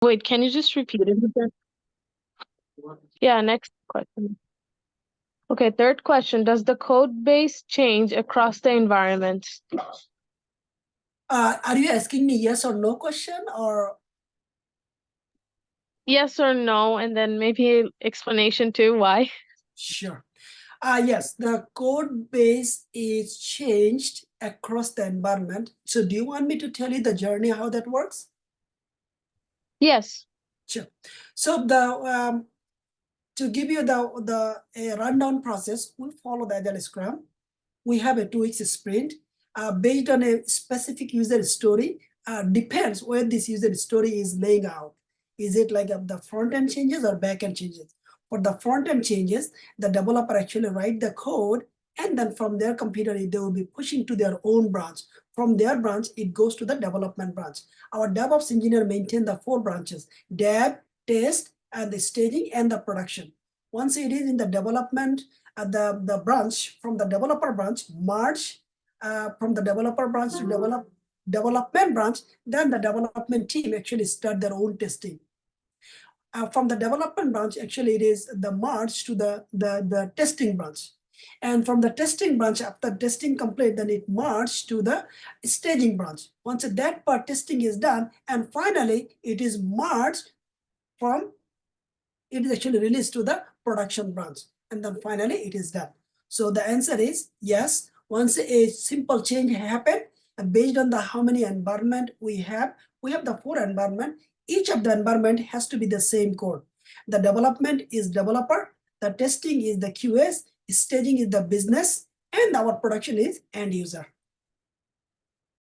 Wait, can you just repeat it again? Yeah, next question. Okay, third question. Does the code base change across the environment? Are you asking me yes or no question or? Yes or no, and then maybe explanation too, why? Sure. Yes, the code base is changed across the environment. So do you want me to tell you the journey, how that works? Yes. Sure. So to give you a rundown process, we follow the Agile Scrum. We have a 2 week sprint based on a specific user story. Depends where this user story is laying out. Is it like the front end changes or back end changes? For the front end changes, the developer actually write the code, and then from their computer, they will be pushing to their own branch. From their branch, it goes to the development branch. Our DevOps engineer maintain the 4 branches: dev, test, and the staging, and the production. Once it is in the development, the branch, from the developer branch, merge from the developer branch to development branch, then the development team actually start their own testing. From the development branch, actually it is the merge to the testing branch. And from the testing branch, after testing complete, then it merged to the staging branch. Once that part testing is done, and finally it is merged from, it is actually released to the production branch, and then finally it is done. So the answer is yes. Once a simple change happen, and based on the how many environment we have the 4 environment. Each of the environment has to be the same code. The development is developer, the testing is the QS, staging is the business, and our production is end user.